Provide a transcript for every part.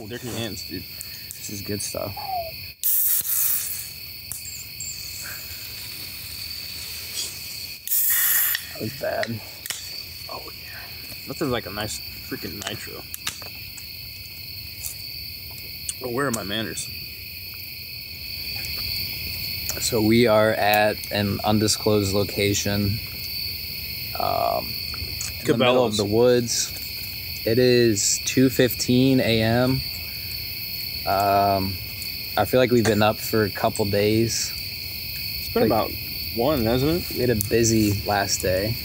They're cans, dude. This is good stuff. That was bad. Oh, yeah. Nothing's like a nice freaking nitro. Oh, where are my manners? So we are at an undisclosed location. In the middle of the woods. It is 2:15 a.m. I feel like we've been up for a couple days. It's been about one, hasn't it? We had a busy last day.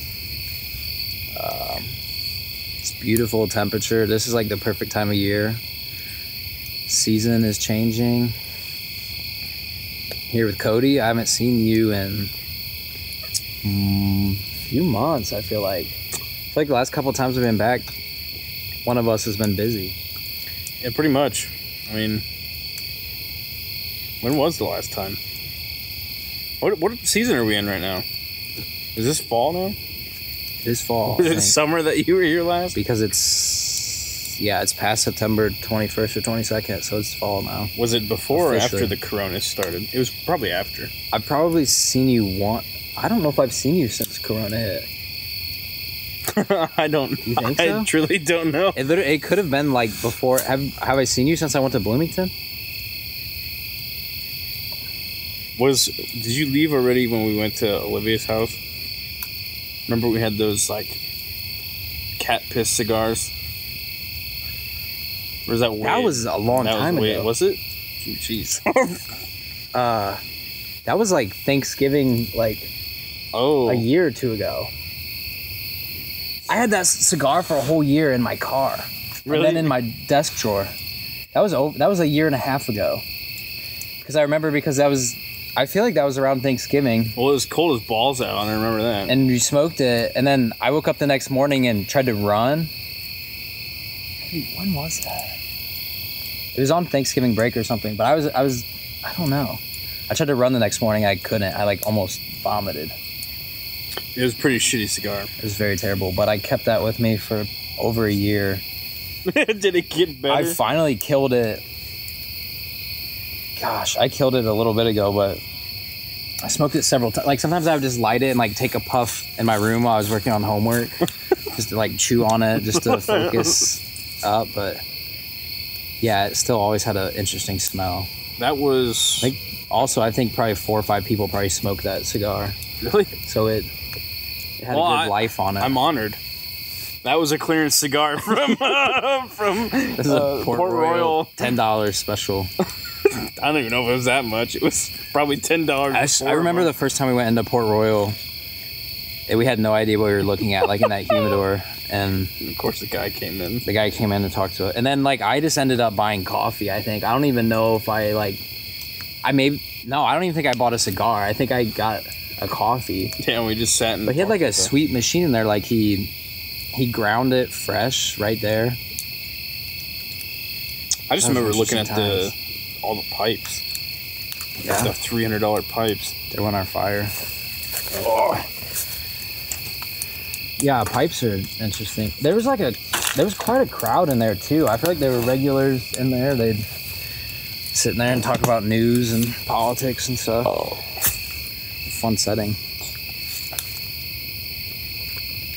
It's beautiful temperature. This is like the perfect time of year. Season is changing. Here with Cody, I haven't seen you in a few months, I feel like. The last couple of times we've been back, one of us has been busy. Yeah, pretty much. I mean, when was the last time? What season are we in right now? Is this fall now? It is fall. Was it summer that you were here last? Because it's past September 21st or 22nd, so it's fall now. Was it before officially. or after the corona started? It was probably after. I've probably seen you I don't know if I've seen you since corona hit. I don't. You think so? I truly don't know. It could have been like before. Have I seen you since I went to Bloomington? Did you leave already when we went to Olivia's house? Remember we had those like cat piss cigars? Or was that way? That was a long time ago. Was it? Jeez. That was like Thanksgiving, a year or two ago. I had that cigar for a whole year in my car. Really? And then in my desk drawer. That was a year and a half ago. Because I remember I feel like that was around Thanksgiving. Well, it was cold as balls out. I remember that. And we smoked it. And then I woke up the next morning and tried to run. Maybe, when was that? It was on Thanksgiving break or something. But I don't know. I tried to run the next morning. I couldn't. I almost vomited. It was a pretty shitty cigar. It was very terrible. But I kept that with me for over a year. Did it get better? I finally killed it. Gosh, I killed it a little bit ago, but I smoked it several times. Sometimes I would just light it and take a puff in my room while I was working on homework. Just to chew on it, just to focus up. But yeah, it still always had an interesting smell. That was... Also, I think probably 4 or 5 people probably smoked that cigar. Really? So it had a good life on it. I'm honored. That was a clearance cigar from this is a Port Royal $10 special. I don't even know if it was that much. It was probably $10. I remember the first time we went into Port Royal, we had no idea what we were looking at, in that humidor. And of course the guy came in. The guy came in to talk to it. And then I just ended up buying coffee, I think. I don't even know if I don't even think I bought a cigar. I think I got a coffee. Yeah, we just sat in. But he had a sweet machine in there. He ground it fresh right there. I just remember looking at all the pipes. Yeah. The $300 pipes. They went on fire. Oh. Yeah, pipes are interesting. There was quite a crowd in there too. I feel like there were regulars in there. They'd sit in there and talk about news and politics and stuff. Oh. Fun setting.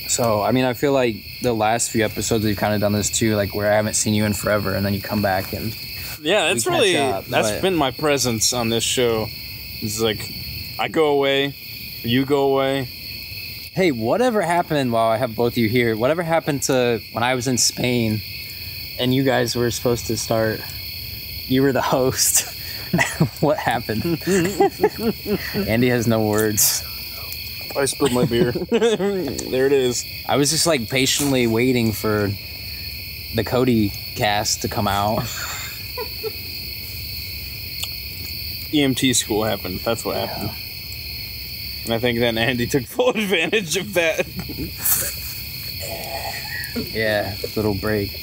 So, I feel like the last few episodes we've kind of done this too, where I haven't seen you in forever, and then you come back and yeah, that's been my presence on this show. It's I go away, you go away. Hey, whatever happened while I have both of you here? Whatever happened to when I was in Spain and you guys were supposed to start? You were the host. What happened? Andy has no words. I spilled my beer. There it is. I was just patiently waiting for the Cody cast to come out. EMT school happened. That's what happened. And I think then Andy took full advantage of that. Yeah, little break.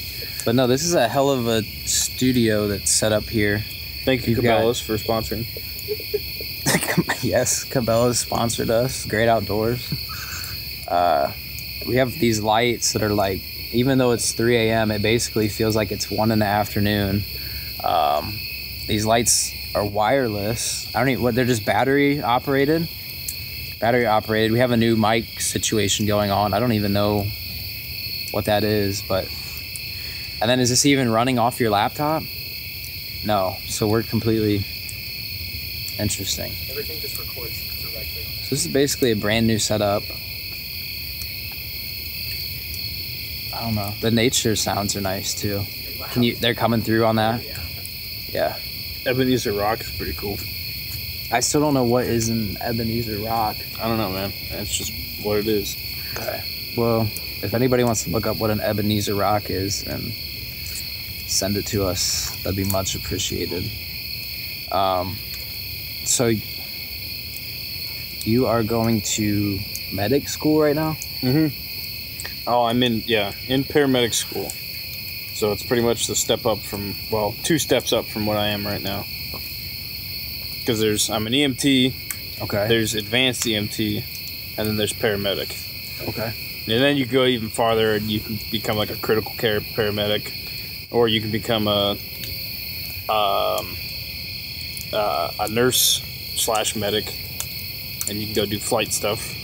But no, this is a hell of a studio that's set up here. Thank you, Cabelas, for sponsoring. Yes, Cabelas sponsored us. Great outdoors. We have these lights that are even though it's 3 a.m., it basically feels like it's 1 in the afternoon. These lights are wireless. I don't even, what, they're just battery operated. We have a new mic situation going on. I don't even know what that is, but... And then is this even running off your laptop? No. So we're completely... Interesting. Everything just records directly. So this is basically a brand new setup. I don't know. The nature sounds are nice too. Can you? They're coming through on that. Yeah. Ebenezer Rock is pretty cool. I still don't know what is an Ebenezer Rock. I don't know, man. That's just what it is. Okay. Well, if anybody wants to look up what an Ebenezer Rock is and send it to us, that'd be much appreciated. So you are going to medic school right now? Mm-hmm. Oh, I'm in paramedic school. So it's pretty much the step up from, well, 2 steps up from what I am right now. Because I'm an EMT, Okay. there's advanced EMT, and then there's paramedic. Okay. And then you go even farther and you can become like a critical care paramedic, or you can become a nurse/medic, and you can go do flight stuff.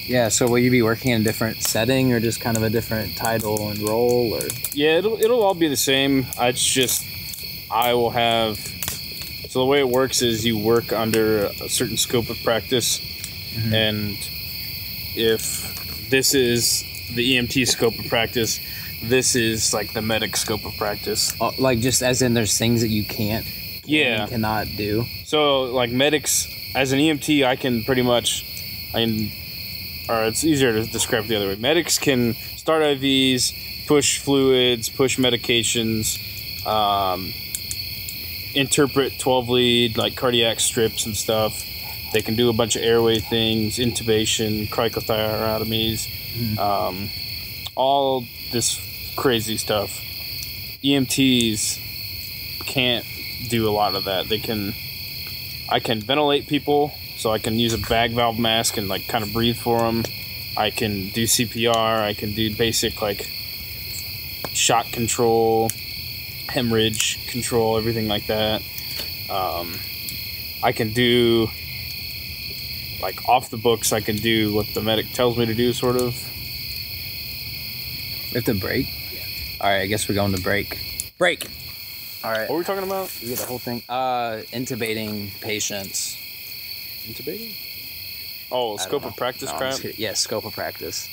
Yeah, so will you be working in a different setting or just kind of a different title and role, or? Yeah, it'll all be the same. I will have. So the way it works is you work under a certain scope of practice, and if this is the EMT scope of practice, this is like the medic scope of practice. Like just as in there's things that you can't, Yeah, and cannot do. So like medics, as an EMT, or it's easier to describe it the other way. Medics can start IVs, push fluids, push medications, interpret 12 lead, like cardiac strips and stuff. They can do a bunch of airway things, intubation, cricothyrotomies, all this crazy stuff. EMTs can't do a lot of that. I can ventilate people, so I can use a bag valve mask and like kind of breathe for them. I can do CPR. I can do basic like shock control, hemorrhage control, everything like that. I can do like off the books. I can do what the medic tells me to do, sort of. We have to break? Yeah. All right, I guess we're going to break. Break! All right. What were we talking about? We get the whole thing. Intubating patients. Intubating? Oh, scope of practice No, I'm crap? just kidding. Yeah, scope of practice.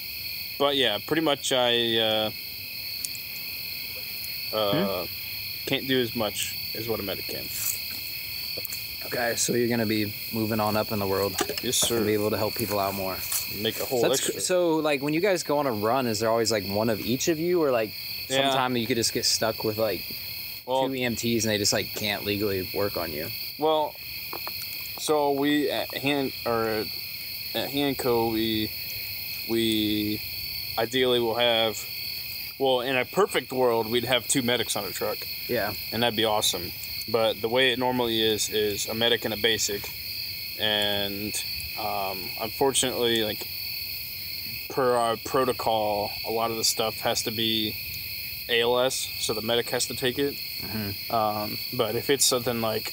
But yeah, pretty much I can't do as much as what a medic can. Okay, so you're going to be moving on up in the world. Yes, To be sir. able to help people out more. Make a whole So, extra. so, like, when you guys go on a run, is there always, like, one of each of you? Or, like, Yeah. sometime you could just get stuck with, like, Well, 2 EMTs and they just, like, can't legally work on you? well, so we at Hanco, we ideally will have, well, in a perfect world, we'd have 2 medics on a truck, Yeah. and that'd be awesome. But the way it normally is a medic and a basic, and unfortunately, like per our protocol, a lot of the stuff has to be ALS, so the medic has to take it. But if it's something like,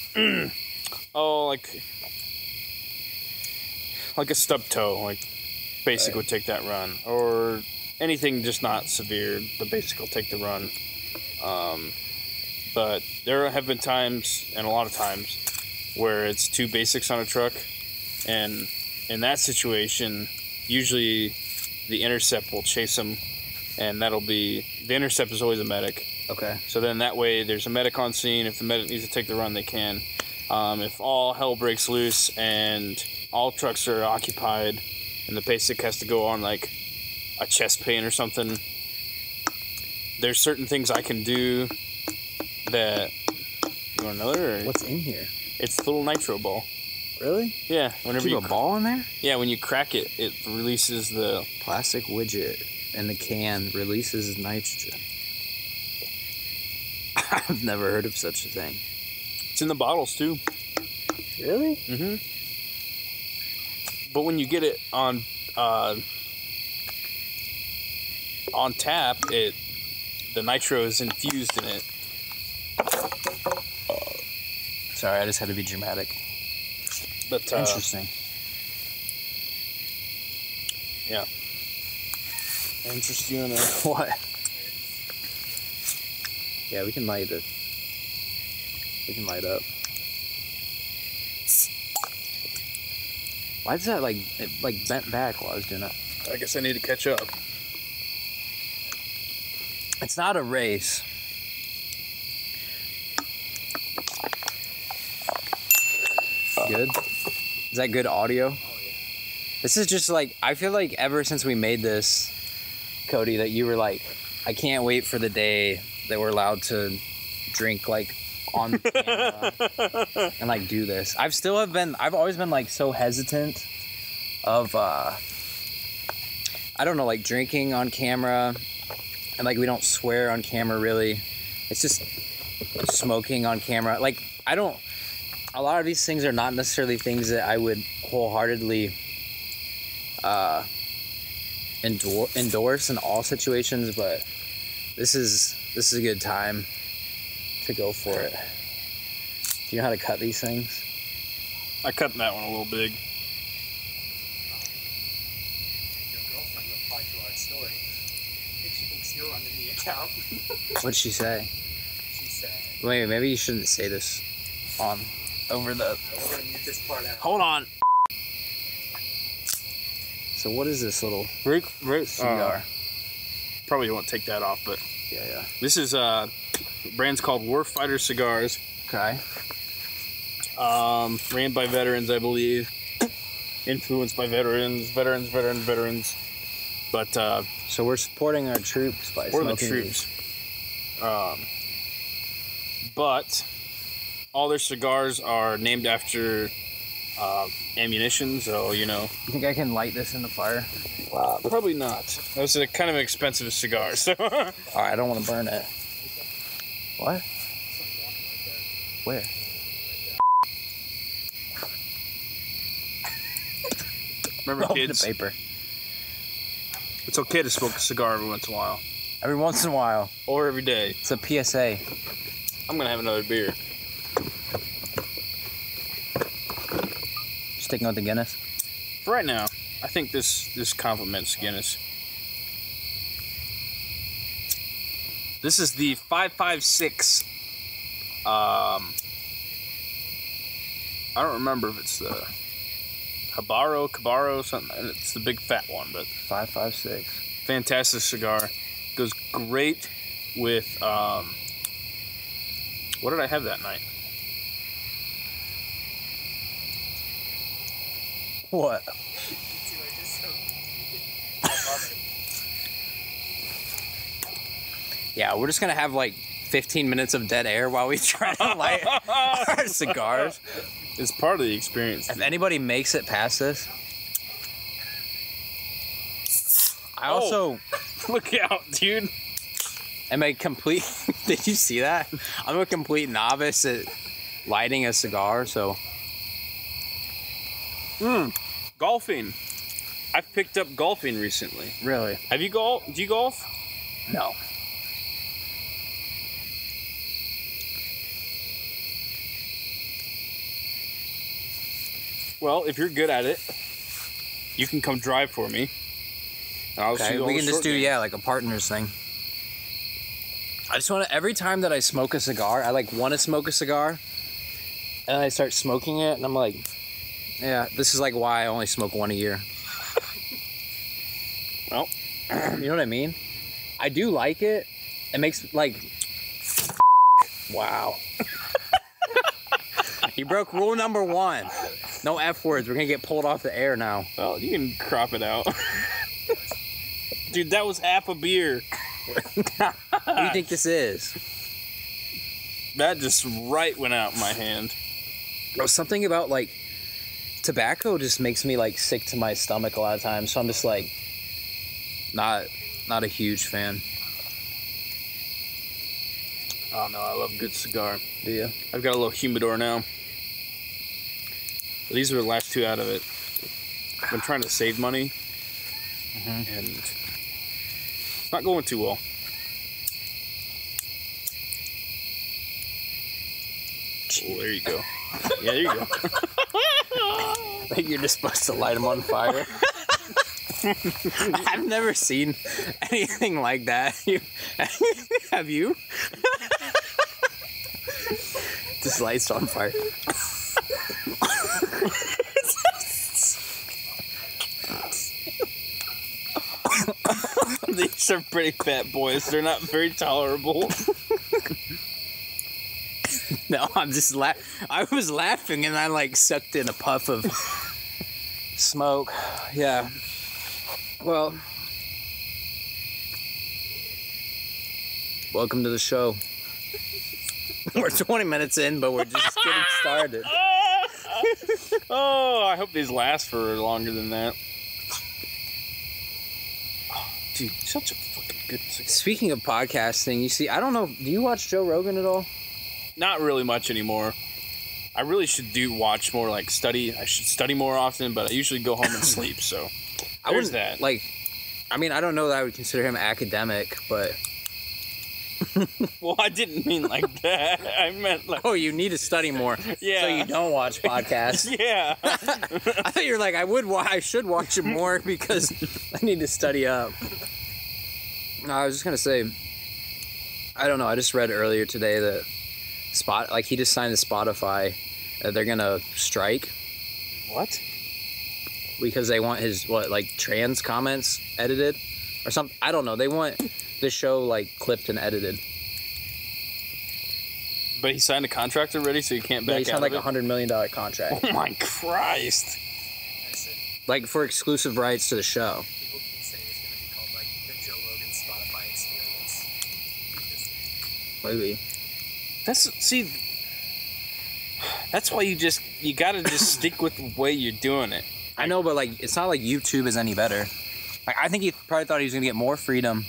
like a stub toe, like basic would take that run, or anything just not severe, the basic will take the run. But there have been times, and a lot of times, where it's 2 basics on a truck, and in that situation, usually the intercept will chase them, and the intercept is always a medic. Okay. So then that way there's a medic on scene. If the medic needs to take the run, they can. If all hell breaks loose and all trucks are occupied and the basic has to go on like a chest pain or something, there's certain things I can do that... You want another? Or? What's in here? It's the little nitro ball. Really? Yeah. Whenever Keep you a ball in there? Yeah, when you crack it, it releases the... Plastic widget in the can releases nitrogen. I've never heard of such a thing. It's in the bottles too. Really? Mm-hmm. But when you get it on on tap, the nitro is infused in it. Sorry, I just had to be dramatic. But Interesting. Yeah. Interesting. What? Yeah, we can light it. We can light up. Why is that it bent back while I was doing it? I guess I need to catch up. It's not a race. Good? Is that good audio? Oh, yeah. This is just like, I feel like ever since we made this, Cody, that you were like, I can't wait for the day that we're allowed to drink like on camera and like do this. I've always been like so hesitant of, I don't know, like drinking on camera, and like we don't swear on camera really. It's just smoking on camera. Like, a lot of these things are not necessarily things that I would wholeheartedly endorse in all situations, but this is a good time to go for it. Do you know how to cut these things? I cut that one a little big. Your girlfriend replied to our story. I think she thinks you're running the account. What'd she say? She said, Wait, maybe you shouldn't say this over the... I want to mute this part out. Hold on. So what is this little Right. cigar? Probably won't take that off, but Yeah. this is brand's called Warfighter Cigars. Okay. Ran by veterans, I believe. Influenced by veterans. But So we're supporting our troops by for the smoking troops. But all their cigars are named after ammunition, so you know. You think I can light this in the fire? Probably not. That was a kind of expensive cigar, so. Alright, I don't want to burn it. What? Where? Remember, Oh, kids, the paper. it's okay to smoke a cigar every once in a while. Every once in a while. Or every day. It's a PSA. I'm gonna have another beer. Sticking with the Guinness. For right now, I think this complements Guinness. This is the 556. I don't remember if it's the Cabarro, something. It's the big fat one, but 556. fantastic cigar. Goes great with what did I have that night? What? Yeah, we're just gonna have like 15 minutes of dead air while we try to light our cigars. It's part of the experience. If anybody makes it past this, I also Look out, dude. am a complete. Did you see that? I'm a complete novice at lighting a cigar, so Golfing. I've picked up golfing recently. really, Have you golf? Do you golf? no. Well, if you're good at it, you can come drive for me. And I'll shoot Okay, all we the can just short do games. like a partners thing. I just want to. Every time that I smoke a cigar, I like want to smoke a cigar, and then I start smoking it, and I'm like, yeah, this is like why I only smoke one a year. Well, You know what I mean? I do like it. It makes like, wow. You broke rule number 1. No F words. We're gonna get pulled off the air now. well, you can crop it out. Dude, that was half a beer. What do you think this is? That just right went out in my hand. Bro, something about like tobacco just makes me like sick to my stomach a lot of times. So I'm just like not a huge fan. Oh no, I love a good cigar. Do you? I've got a little humidor now. These were the last 2 out of it. I've been trying to save money, and Not going too well. Oh, there you go. Yeah, there you go. I think you're just supposed to light them on fire. I've never seen anything like that. Have you? Just lights on fire. These are pretty fat boys. They're not very tolerable. No, I'm just I was laughing and I like sucked in a puff of smoke. Yeah. Well, welcome to the show. We're 20 minutes in, but we're just getting started. Oh, I hope these last for longer than that. Oh, dude, such a fucking good cigar. Speaking of podcasting, you see, I don't know, do you watch Joe Rogan at all? Not really much anymore. I really should watch more, like study. I should study more often, but I usually go home and sleep, so I there's wouldn't, that. like, I mean, I don't know that I would consider him academic, but... Well, I didn't mean like that. I meant like... Oh, you need to study more, Yeah. so you don't watch podcasts. Yeah. I thought you were like, I should watch it more because I need to study up. No, I was just gonna say, I don't know. I just read earlier today that he just signed to Spotify. They're gonna strike What? because they want his trans comments edited or something. I don't know. They want the show like clipped and edited. But he signed a contract already, so you can't back Yeah, he signed out like of it? $100 million contract, Oh my Christ. That's it. like for exclusive rights to the show. People keep saying it's going to be called, like, the Joe Rogan Spotify experience. Maybe. That's why you gotta just stick with the way you're doing it. I know, but like it's not like YouTube is any better. Like I think he probably thought he was gonna get more freedom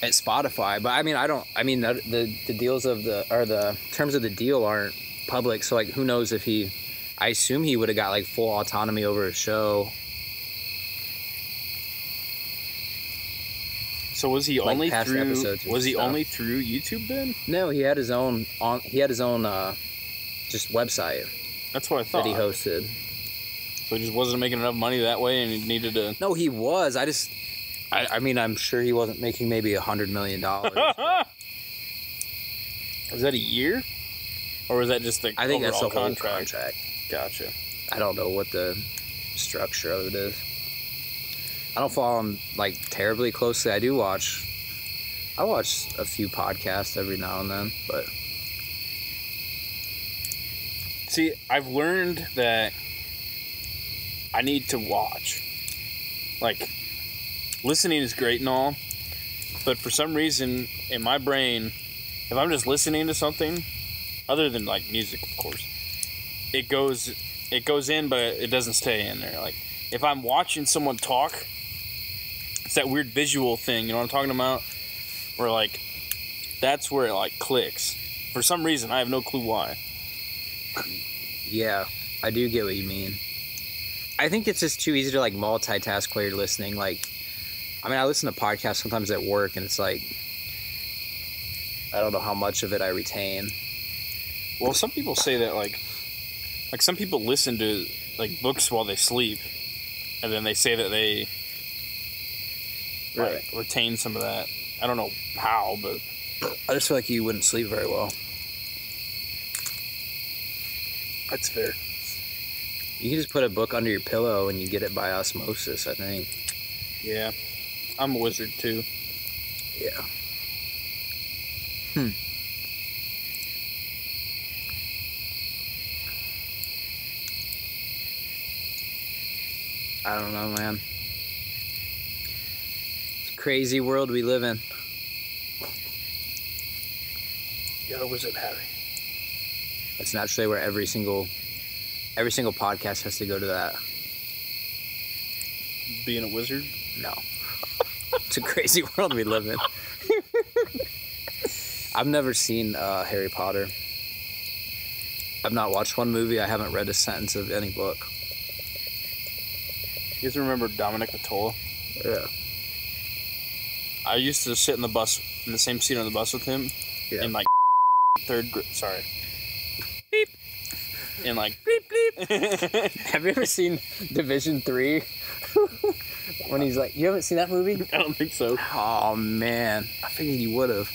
at Spotify, but I mean the deals of the terms of the deal aren't public, so like who knows if I assume he would have got like full autonomy over his show. So was he Like only past through? episodes and Was he stuff. only through YouTube then? No, he had his own just website That's what I thought. that he hosted. So he just wasn't making enough money that way, and he needed to. No, he was. I mean, I'm sure he wasn't making maybe $100 million. Was that a year, or was that just the I think that's the overall whole contract. Gotcha. I don't know what the structure of it is. I don't follow him like terribly closely. I watch a few podcasts every now and then, but See, I've learned that I need to watch. Like, listening is great and all, but for some reason in my brain, if I'm just listening to something, other than like music, of course, it goes in, but it doesn't stay in there. Like, if I'm watching someone talk, it's that weird visual thing, you know what I'm talking about? Where like, that's where it like clicks. For some reason, I have no clue why. yeah, I do get what you mean. I think it's just too easy to like multitask while you're listening. Like, I mean, I listen to podcasts sometimes at work, and it's like, I don't know how much of it I retain. Well, some people say that like some people listen to like books while they sleep, and then they say that they Really? like, retain some of that. I don't know how, but I just feel like you wouldn't sleep very well. that's fair. You can just put a book under your pillow and you get it by osmosis, I think. Yeah, I'm a wizard too. Yeah. I don't know, man. It's a crazy world we live in. You're a wizard, Harry. It's naturally where every single podcast has to go to that. Being a wizard. No. It's a crazy world we live in. I've never seen Harry Potter. I've not watched one movie. I haven't read a sentence of any book. You guys remember Dominic Matola? Yeah. I used to sit in the same seat on the bus with him in like third grade. Sorry. Beep. In like beep beep. Have you ever seen Division 3? When he's like, you haven't seen that movie? I don't think so. Oh man, I figured you would have.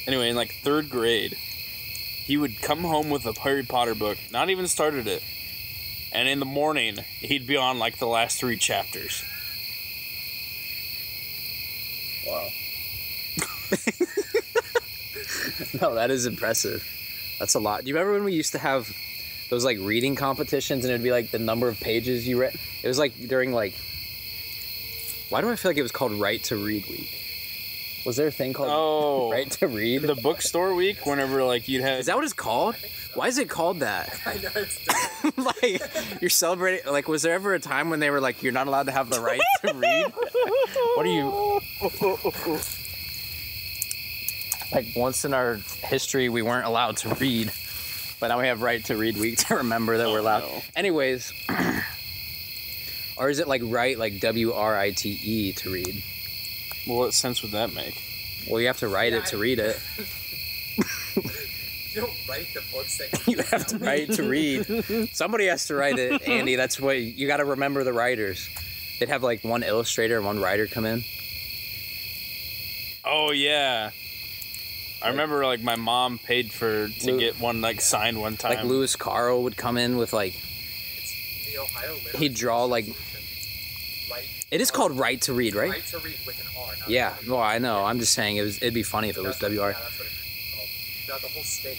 Anyway, in like third grade, he would come home with a Harry Potter book, not even started it, and in the morning he'd be on like the last 3 chapters. Wow. No, that is impressive. That's a lot. Do you remember when we used to have those like reading competitions and it'd be like the number of pages you read? It was like during like, why do I feel like it was called Right to Read Week? Was there a thing called Right to Read? The bookstore week, whenever like you'd have... Is that what it's called? Why is it called that? I know it's Like, you're celebrating... Like, was there ever a time when they were like, you're not allowed to have the right to read? What are you... Like, once in our history, we weren't allowed to read. But now we have Right to Read Week to remember that we're allowed. No. Anyways... Or is it like right, like W-R-I-T-E to read? Well, what sense would that make? Well, you have to write it to read it. You don't write the books that You have to write to read. Somebody has to write it, Andy. That's what you got to remember. The writers. They'd have like one illustrator and one writer come in. Oh yeah, I remember like my mom paid to get one like signed one time. Like Lewis Carroll would come in with like the Ohio Literature he'd draw like. Right, It is called Right to Read, right? right to read with an R. Not Yeah. a W. Well, I know. I'm just saying it'd be funny if it was W-R. Yeah, that's what it's called. Throughout the whole state.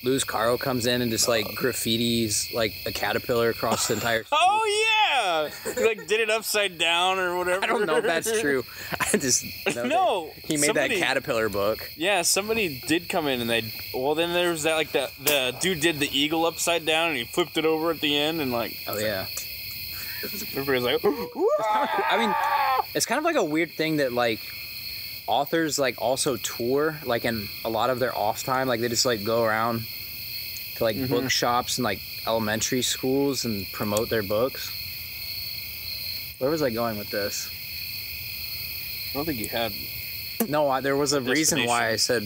Lewis Carroll comes in and just like graffitis like a caterpillar across the entire. Oh yeah, he like did it upside down or whatever. I don't know if that's true. I just know No, that he made that caterpillar book. Yeah, somebody did come in and then there was that like the dude did the eagle upside down and he flipped it over at the end and like Oh yeah. everybody's like I mean, it's kind of like a weird thing that like authors like also tour like in a lot of their off time, like they just like go around to like bookshops and like elementary schools and promote their books. Where was I going with this? I don't think you had. No, there was a reason why I said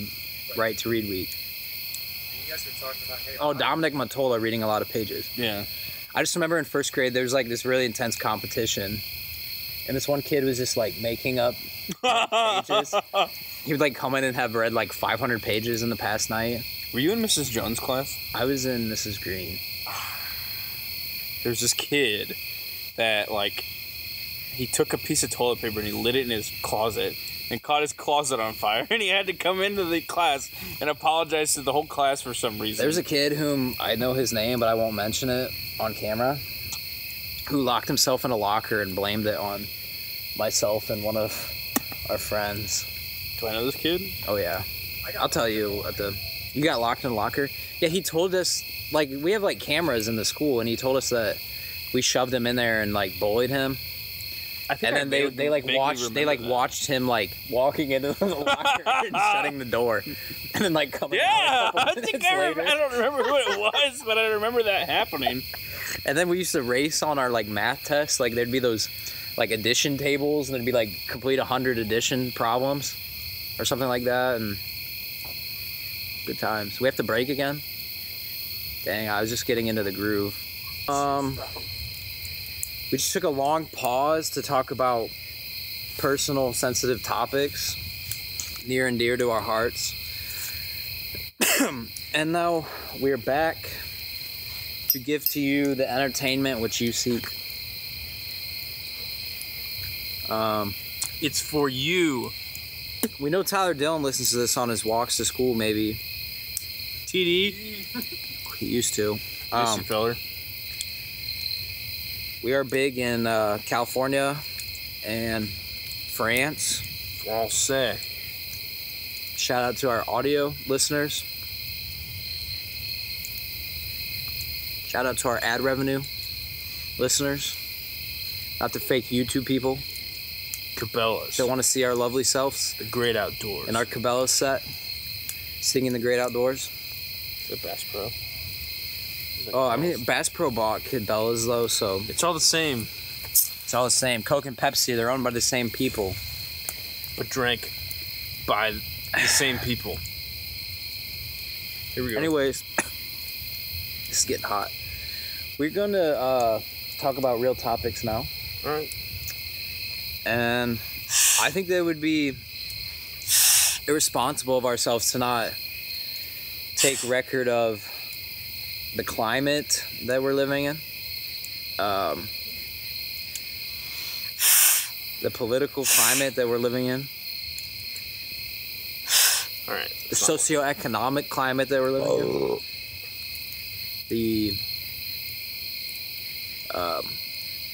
Right to Read Week. And you guys were talking about Harry Oh, Potter. Dominic Mottola reading a lot of pages. Yeah. I just remember in first grade there was like this really intense competition, and this one kid was just like making up pages. He would like come in and have read like 500 pages in the past night. Were you in Mrs. Jones' class? I was in Mrs. Green. There's this kid that like he took a piece of toilet paper and he lit it in his closet and caught his closet on fire and he had to come into the class and apologize to the whole class for some reason. There's a kid whom I know his name, but I won't mention it on camera, who locked himself in a locker and blamed it on myself and one of our friends. Do I know this kid? Oh yeah, I'll tell you at the. You got locked in a locker? Yeah, he told us like we have like cameras in the school, and he told us that we shoved him in there and like bullied him. I think And then they like watched him like walking into the locker and shutting the door, and then like coming Yeah, out a couple I think minutes I later. don't remember what it was, but I remember that happening. And then we used to race on our like math tests. Like there'd be those like addition tables, and there'd be like complete 100 addition problems or something like that, and good times. We have to break again. Dang, I was just getting into the groove. We just took a long pause to talk about personal, sensitive topics near and dear to our hearts. And now we're back to give to you the entertainment which you seek. It's for you. We know Tyler Dillon listens to this on his walks to school, maybe. TD. He used to. Miss you, feller. We are big in California and France. All set. Shout out to our audio listeners. Shout out to our ad revenue listeners. Not the fake YouTube people Cabelas. that want to see our lovely selves The great outdoors. in our Cabelas set, singing the great outdoors. The Bass Pro. Oh, I mean, Bass Pro bought Cabelas though, so It's all the same. It's all the same. Coke and Pepsi, they're owned by the same people. But drank by the same people. Here we go. Anyways, it's getting hot. We're going to talk about real topics now. All right. And I think that it would be irresponsible of ourselves to not take record of the climate that we're living in, the political climate that we're living in, All right. the socioeconomic climate that we're living in, the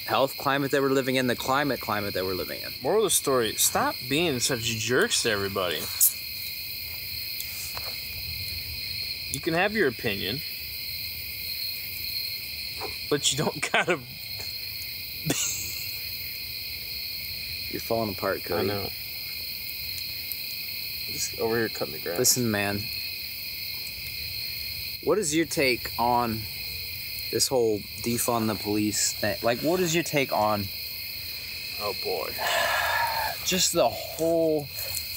health climate that we're living in, the climate that we're living in. Moral of the story, stop being such jerks to everybody. You can have your opinion, but you don't gotta... You're falling apart, Cody. I know. Just over here cutting the grass. Listen, man. What is your take on this whole defund the police thing? Like, what is your take on Oh, boy. just the whole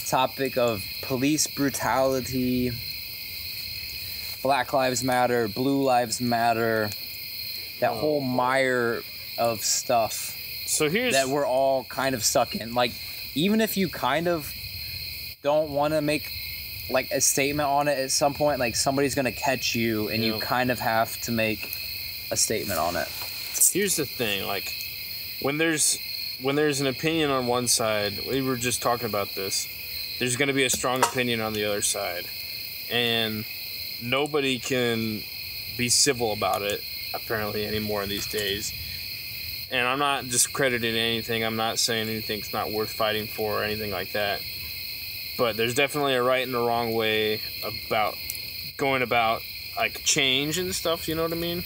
topic of police brutality, Black Lives Matter, Blue Lives Matter, that whole mire of stuff So here's... that we're all kind of stuck in? Like, even if you kind of don't want to make like a statement on it at some point, like somebody's gonna catch you and you kind of have to make a statement on it. Here's the thing, like, when there's an opinion on one side, we were just talking about this, there's going to be a strong opinion on the other side, and nobody can be civil about it apparently anymore these days. And I'm not discrediting anything, I'm not saying anything's not worth fighting for or anything like that, but there's definitely a right and a wrong way about going about like change and stuff, you know what I mean?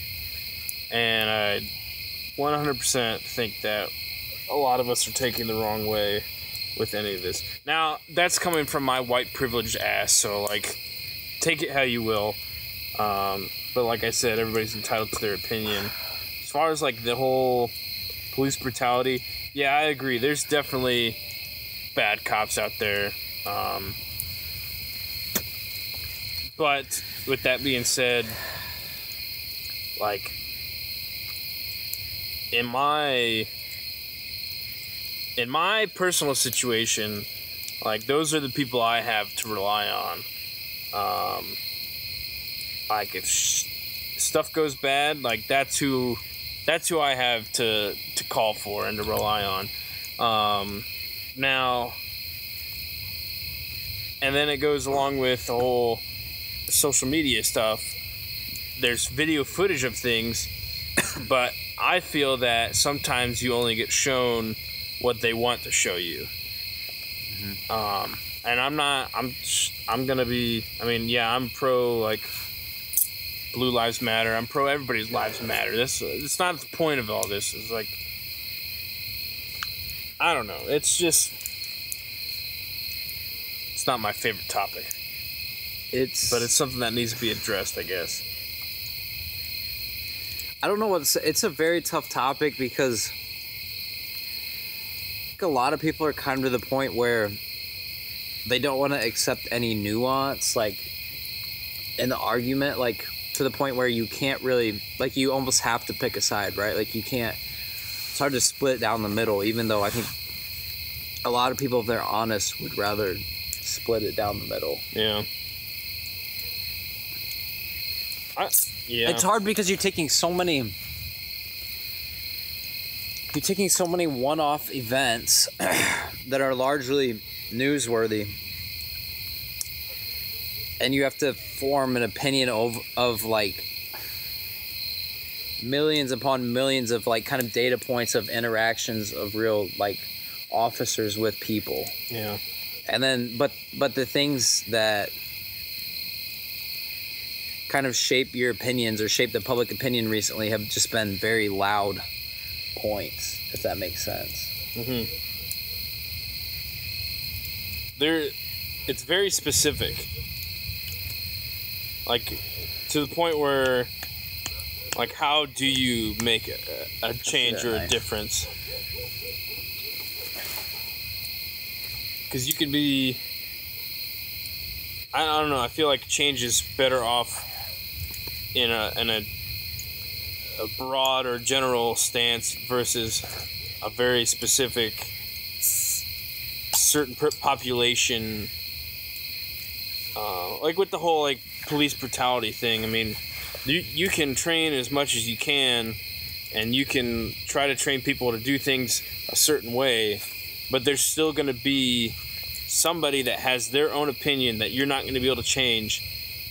And I 100% think that a lot of us are taking the wrong way with any of this. Now, that's coming from my white privileged ass, so, like, take it how you will. But like I said, everybody's entitled to their opinion. As far as, like, the whole police brutality, yeah, I agree. There's definitely bad cops out there. But with that being said, like, in my personal situation, like, those are the people I have to rely on. Like, if stuff goes bad, like, that's who I have to call for and to rely on. Now, and then it goes along with the whole social media stuff. There's video footage of things, but I feel that sometimes you only get shown what they want to show you. Mm-hmm. And I'm gonna be, I mean, yeah, I'm pro, like, Blue Lives Matter. I'm pro everybody's lives matter. It's not the point of all this. It's like, I don't know. It's just, it's not my favorite topic. But it's something that needs to be addressed, I guess. I don't know it's a very tough topic because I think a lot of people are kind of to the point where they don't want to accept any nuance, like, in the argument, like, to the point where you can't really, like, you almost have to pick a side, right? Like, you can't, it's hard to split down the middle, even though I think a lot of people, if they're honest, would rather split it down the middle. Yeah. Yeah. It's hard because you're taking so many one-off events that are largely newsworthy, and you have to form an opinion of like millions upon millions of, like, kind of data points of interactions of real, like, officers with people. Yeah. And then but the things that kind of shape your opinions or shape the public opinion recently have just been very loud points, if that makes sense. Mm-hmm. It's very specific. Like, to the point where, like, how do you make a change or a difference? Because you could be... I don't know. I feel like change is better off in a broad or general stance versus a very specific certain population. Like with the whole like police brutality thing. I mean, you can train as much as you can, and you can try to train people to do things a certain way, but there's still going to be somebody that has their own opinion that you're not going to be able to change,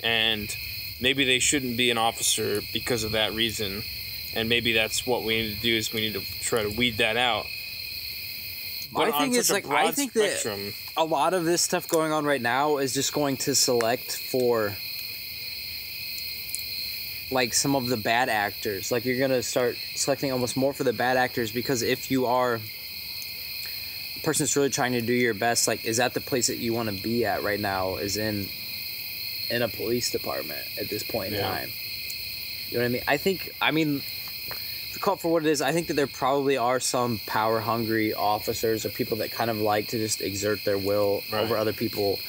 and maybe they shouldn't be an officer because of that reason, and maybe that's what we need to do is we need to try to weed that out. But I think it's like I think spectrum, that a lot of this stuff going on right now is just going to select for like some of the bad actors. Like you're gonna start selecting almost more for the bad actors, because if you are a person that's really trying to do your best, like is that the place that you want to be at right now? Is in a police department at this point in time. You know what I mean? I mean, to call it for what it is, I think that there probably are some power-hungry officers or people that kind of like to just exert their will over other people.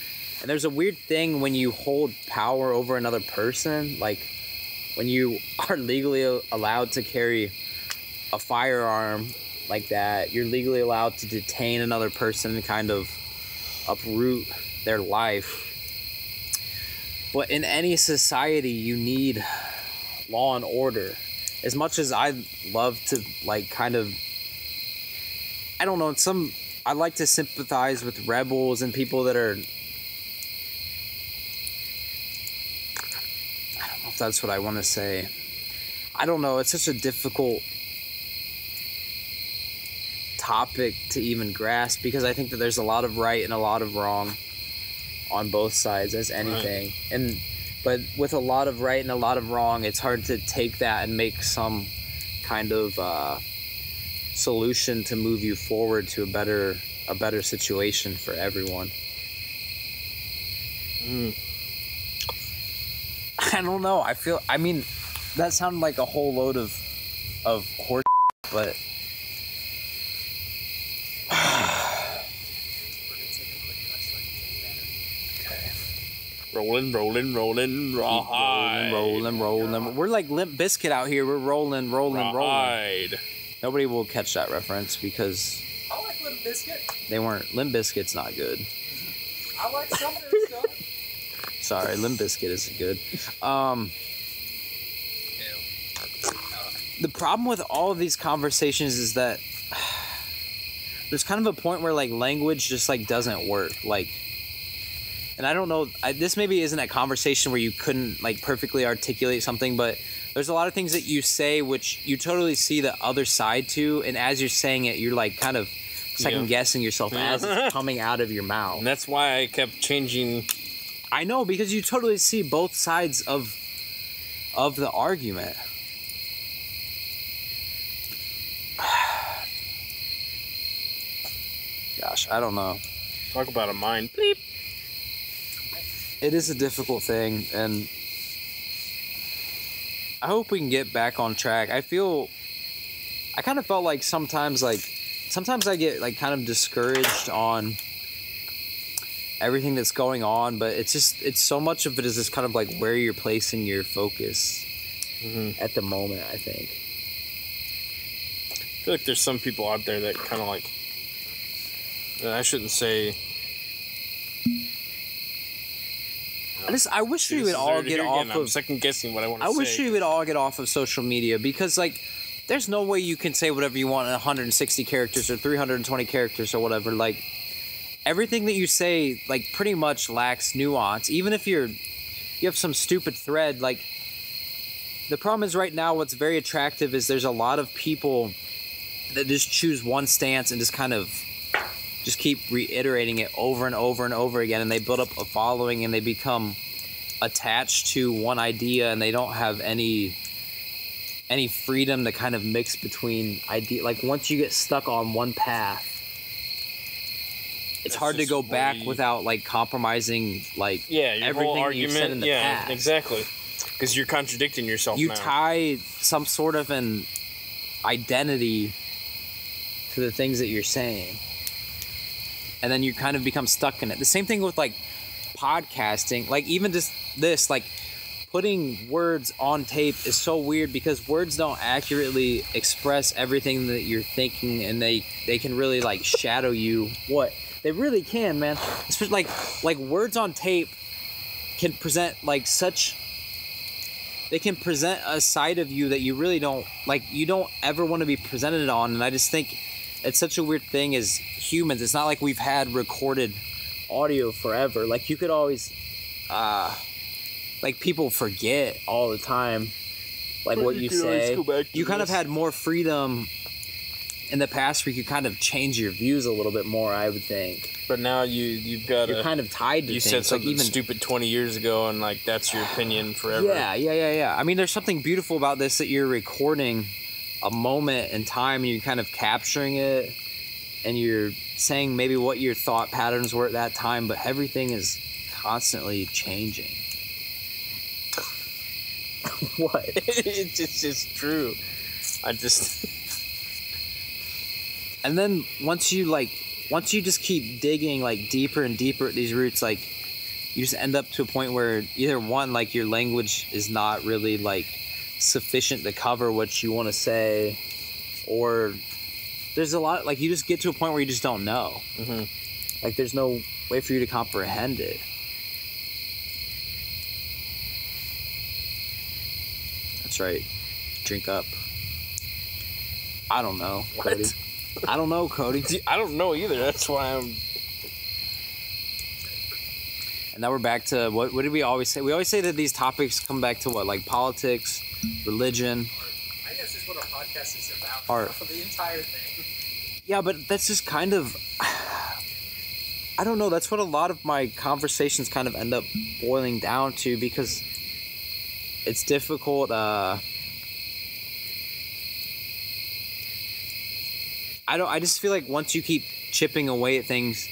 And there's a weird thing when you hold power over another person, like when you are legally allowed to carry a firearm like that, you're legally allowed to detain another person and kind of uproot their life. But in any society, you need law and order. As much as I love to, like, kind of, I don't know, I like to sympathize with rebels and people that are, I don't know if that's what I want to say. I don't know, it's such a difficult topic to even grasp, because I think that there's a lot of right and a lot of wrong on both sides as anything. Right. But with a lot of right and a lot of wrong, it's hard to take that and make some kind of solution to move you forward to a better situation for everyone. I don't know. I mean, that sounded like a whole load of horse, but rolling, rawhide. Rolling. We're like Limp Bizkit out here. We're rolling. Nobody will catch that reference because I like Limp Bizkit. They weren't. Limp Bizkit's not good. I like some of their stuff. Sorry, Limp Bizkit isn't good. The problem with all of these conversations is that there's kind of a point where like language just like doesn't work. Like, and I don't know, this maybe isn't a conversation where you couldn't like perfectly articulate something, but there's a lot of things that you say which you totally see the other side to, and as you're saying it, you're like kind of second guessing yourself as it's coming out of your mouth. And that's why I kept changing. I know, because you totally see both sides of the argument. Gosh, I don't know. Talk about a mind bleep. It is a difficult thing, and I hope we can get back on track. I kind of felt like sometimes I get like kind of discouraged on everything that's going on, but it's so much of it is just kind of like where you're placing your focus at the moment, I think. I feel like there's some people out there that kind of like, I shouldn't say. I wish we would all get off of. I'm second guessing what I want to say. I wish we would all get off of social media, because like, there's no way you can say whatever you want in 160 characters or 320 characters or whatever. Like, everything that you say like pretty much lacks nuance. Even if you have some stupid thread, like, the problem is right now what's very attractive is there's a lot of people that just choose one stance and just kind of just keep reiterating it over and over and over again, and they build up a following and they become attached to one idea, and they don't have any freedom to kind of mix between idea. Like, once you get stuck on one path, it's hard to go back without like compromising like everything that you've said in the past. Exactly, because you're contradicting yourself. You now. tie some sort of an identity to the things that you're saying. and then you kind of become stuck in it. The same thing with like podcasting, like even just this, like putting words on tape is so weird because words don't accurately express everything that you're thinking, and they can really like shadow you. What they really can, man. Especially like words on tape can present like such. They can present a side of you that you really don't like. You don't ever want to be presented on, and I just think it's such a weird thing as humans. It's not like we've had recorded audio forever. Like you could always. Like people forget all the time, like what you say. You kind of had more freedom in the past where you could kind of change your views a little bit more, I would think. But now you've got you're kind of tied to you things. said something like even stupid 20 years ago, and like that's your opinion forever. Yeah. I mean, there's something beautiful about this, that you're recording a moment in time and you're kind of capturing it, and you're saying maybe what your thought patterns were at that time, but everything is constantly changing. What? It's just true. And then once you just keep digging like deeper and deeper at these roots, like you just end up to a point where either one, like your language is not really like sufficient to cover what you want to say, or there's a lot, like you just get to a point where you just don't know. Mm-hmm. Like there's no way for you to comprehend it. That's right. Drink up. I don't know, Cody. What? I don't know, Cody. I don't know either. That's why I'm... And now we're back to, what did we always say? We always say that these topics come back to what? Like politics, religion. I think that's just what our podcast is about. Art. For the entire thing. Yeah, but that's just kind of... I don't know. That's what a lot of my conversations kind of end up boiling down to, because it's difficult. I just feel like once you keep chipping away at things,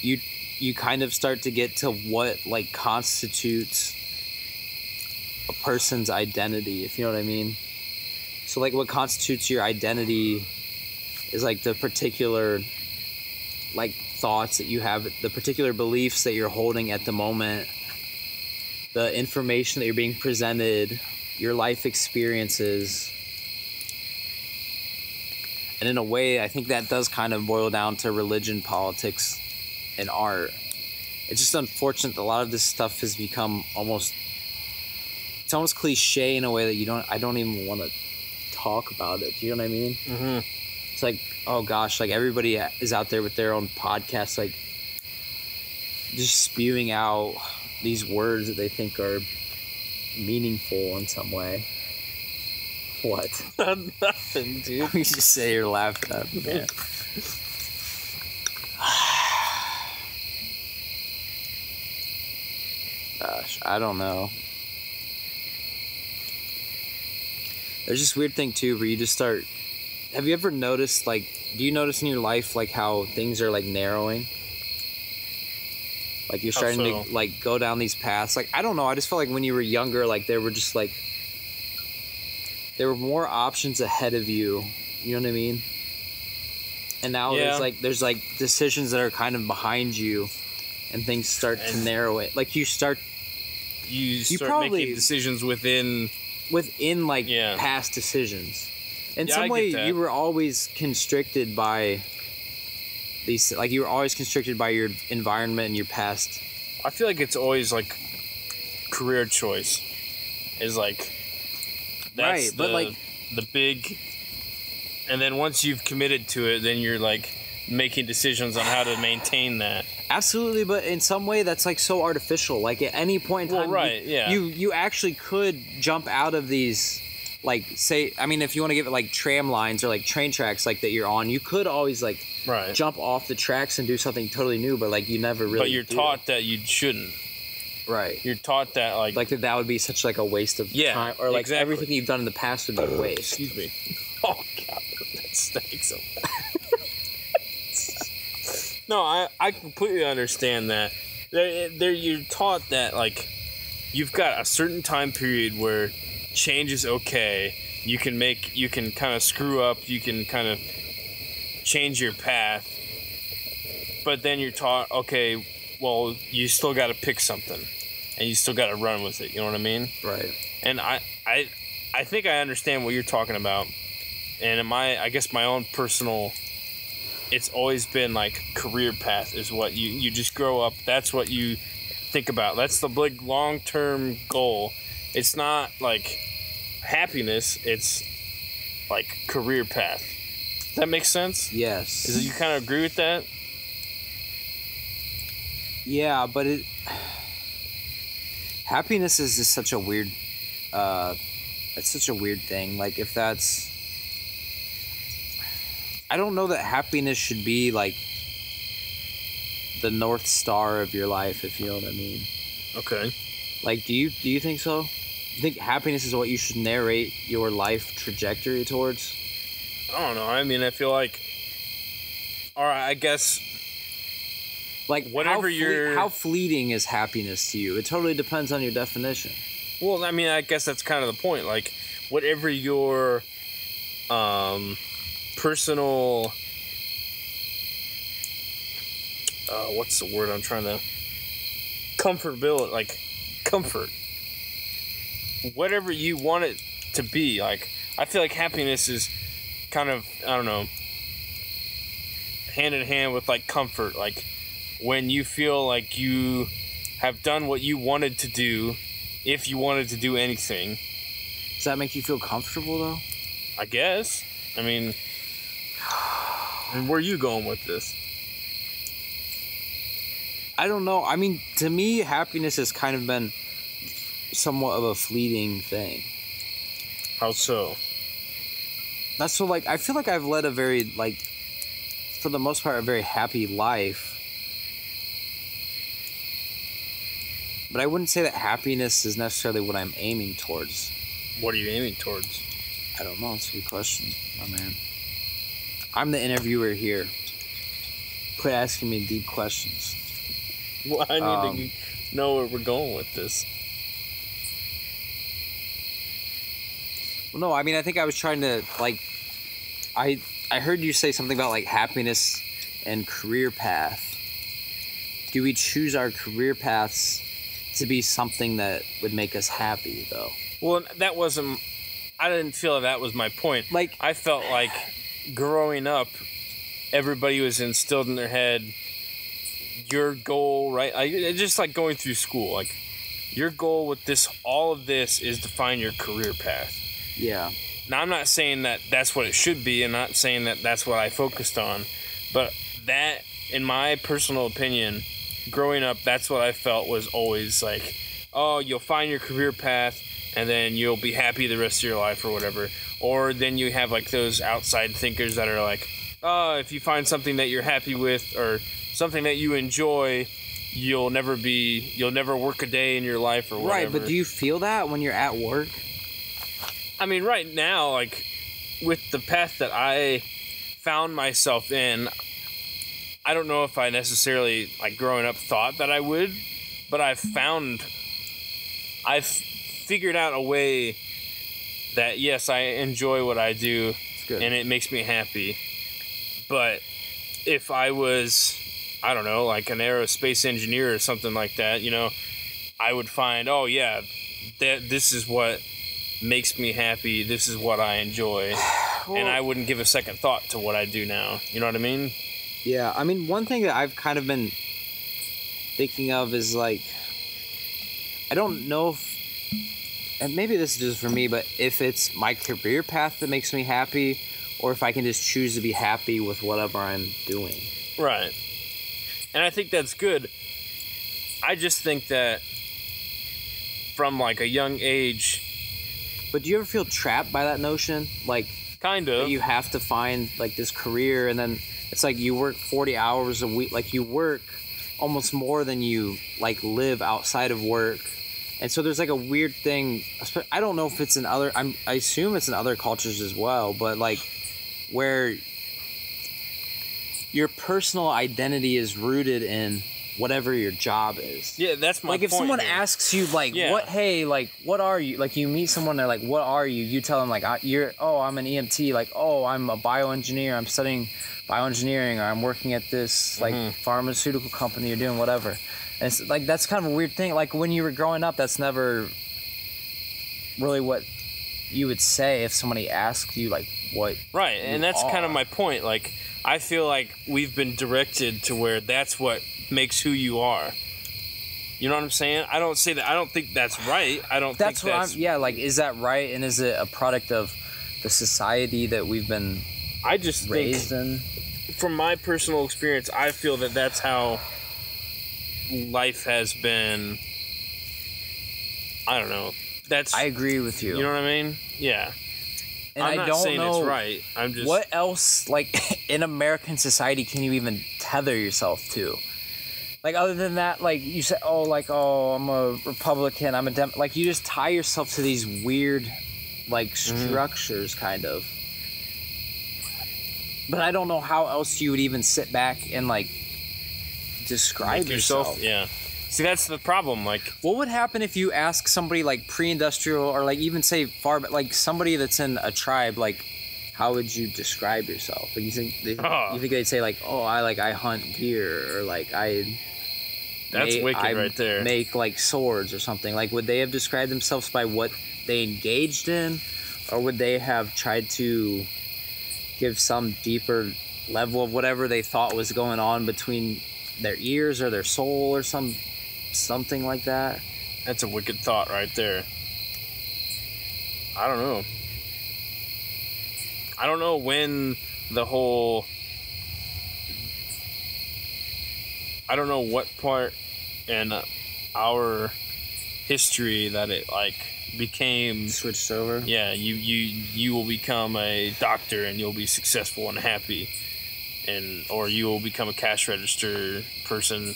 you kind of start to get to what like constitutes a person's identity, if you know what I mean. So like what constitutes your identity is like the particular like thoughts that you have, the particular beliefs that you're holding at the moment, the information that you're being presented, your life experiences. And in a way, I think that does kind of boil down to religion, politics, and art. It's just unfortunate that a lot of this stuff has become almost cliche in a way that I don't even want to talk about it. Do you know what I mean? Mm-hmm. It's like, oh gosh, like everybody is out there with their own podcast, like just spewing out these words that they think are meaningful in some way. What? Nothing, dude. You just say you're laughing at me, man. Gosh, I don't know. There's this weird thing too where you just start... Have you ever noticed, like, do you notice in your life, like, how things are, like, narrowing? Like, you're starting to, like, go down these paths. Like, I don't know, I just felt like when you were younger, like, there were just, like... There were more options ahead of you. You know what I mean? And now there's decisions that are kind of behind you, and things start to narrow it. Like, you start making decisions within past decisions. In some way, you were always constricted by these, like, you were always constricted by your environment and your past. I feel like it's always, like, career choice is, like, that's the big, and then once you've committed to it, then you're, like, making decisions on how to maintain that. Absolutely, but in some way, that's, like, so artificial. Like, at any point in time, you actually could jump out of these... Like, say, I mean, if you want to give it, like, tram lines or, like, train tracks, like, that you're on, you could always, like, jump off the tracks and do something totally new, but, like, you never really But you're taught that you shouldn't. Right. You're taught that, like... Like, that would be such, like, a waste of time. Or, like, everything you've done in the past would be a waste. Excuse me. Oh, God. That stinks so bad. No, I completely understand that. You're taught that, like, you've got a certain time period where... change is okay. You can kind of screw up. You can kind of change your path. but then you're taught, okay, well, you still got to pick something, and you still got to run with it. You know what I mean? Right. And I think I understand what you're talking about. And I guess my own personal, it's always been like career path is what you just grow up. That's what you think about. That's the big long-term goal. It's not like happiness. It's like career path. Does that make sense? Yes. Is it, you kind of agree with that? Yeah, but happiness is just such a weird, it's such a weird thing. Like, if that's, I don't know that happiness should be like the North Star of your life, if you know what I mean. Okay. Like, do you think so? You think happiness is what you should narrate your life trajectory towards? I don't know. I mean, I feel like, all right, I guess, like, whatever how fleeting is happiness to you? It totally depends on your definition. well, I mean, I guess that's kind of the point. Like, whatever your personal, what's the word I'm trying to, comfortability, like, comfort. Whatever you want it to be. Like, I feel like happiness is kind of, I don't know, hand in hand with, like, comfort. Like, when you feel like you have done what you wanted to do, if you wanted to do anything. Does that make you feel comfortable, though? I guess. I mean, where are you going with this? I don't know. I mean, to me, happiness has kind of been somewhat of a fleeting thing. How so? That's so, like, I feel like I've led a very, like, for the most part, a very happy life. But I wouldn't say that happiness is necessarily what I'm aiming towards. What are you aiming towards? I don't know. It's a good question, my man. I'm the interviewer here. Quit asking me deep questions. Well, I need to know where we're going with this. Well, no, I mean, I think I was trying to, like, I heard you say something about, like, happiness and career path. Do we choose our career paths to be something that would make us happy, though? Well, that wasn't, I didn't feel that was my point. Like, I felt like growing up, everybody was instilled in their head, your goal, right? Just like going through school, like, your goal with this, all of this, is to find your career path. yeah. Now, I'm not saying that that's what it should be, and not saying that that's what I focused on, but that, in my personal opinion, growing up, that's what I felt was always like, oh, you'll find your career path, and then you'll be happy the rest of your life or whatever. Or then you have, like, those outside thinkers that are like, oh, if you find something that you're happy with or something that you enjoy, you'll never work a day in your life or whatever. Right, but do you feel that when you're at work? I mean, right now, like, with the path that I found myself in, I don't know if I necessarily, like, growing up thought that I would, but I've figured out a way that, yes, I enjoy what I do, and it makes me happy. But if I was, I don't know, like an aerospace engineer or something like that, you know, I would find, oh, yeah, this is what makes me happy, this is what I enjoy, and I wouldn't give a second thought to what I do now. You know what I mean? Yeah, I mean, one thing that I've kind of been thinking of is, like, I don't know if, and maybe this is just for me, but if it's my career path that makes me happy, or if I can just choose to be happy with whatever I'm doing. Right. And I think that's good. I just think that from, like, a young age... But do you ever feel trapped by that notion? Like, kind of. that you have to find, like, this career, and then it's like you work 40 hours a week. Like, you work almost more than you, like, live outside of work. And so there's, like, a weird thing. I don't know if it's in other... I assume it's in other cultures as well, but, like, where your personal identity is rooted in whatever your job is. Yeah, that's my like if point someone here. asks you like what are you, like you meet someone, they're like, what are you? You tell them like I'm an EMT, like I'm a bioengineer, I'm studying bioengineering, or I'm working at this like pharmaceutical company, or doing whatever. And it's like that's kind of a weird thing. Like when you were growing up, that's never really what you would say if somebody asked you like what and that's kind of my point. Like I feel like we've been directed to where that's what makes who you are. You know what I'm saying? I don't say that. I don't think that's right. I don't think that's... like, is that right? And is it a product of the society that we've been raised in? From my personal experience, I feel that that's how life has been. I don't know. I agree with you. You know what I mean? Yeah. And I'm I not don't saying know it's right. I'm just... What else, like, in American society can you even tether yourself to? Like, other than that, like, you say, I'm a Republican, I'm a Democrat. Like, you just tie yourself to these weird, like, structures, kind of. But I don't know how else you would even sit back and, like, describe yourself. Yeah. See, that's the problem. Like, what would happen if you ask somebody like pre-industrial, or like even say like somebody that's in a tribe, like how would you describe yourself? Like you think they'd say like, I hunt deer, or like that's wicked right there. Make like swords or something. Like would they have described themselves by what they engaged in, or would they have tried to give some deeper level of whatever they thought was going on between their ears or their soul or something like that? That's a wicked thought right there. I don't know. I don't know when the whole... I don't know what part in our history that it like became switched over. Yeah, you will become a doctor and you'll be successful and happy, or you will become a cash register person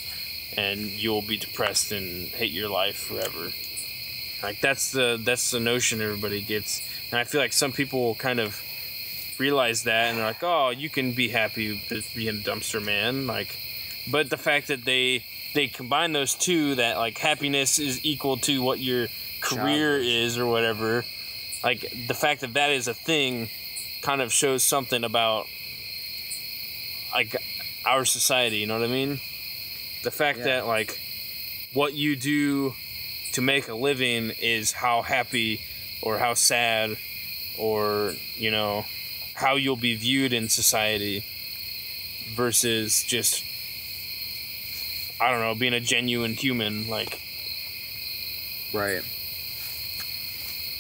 and you'll be depressed and hate your life forever. Like that's the notion everybody gets, and I feel like some people kind of realize that and they're like, oh, you can be happy with being a dumpster man, like. But the fact that they combine those two, that like happiness is equal to what your career is or whatever, like the fact that that is a thing kind of shows something about like our society, you know what I mean? The fact that like what you do to make a living is how happy or how sad or, you know, how you'll be viewed in society versus just, I don't know, being a genuine human, like. Right.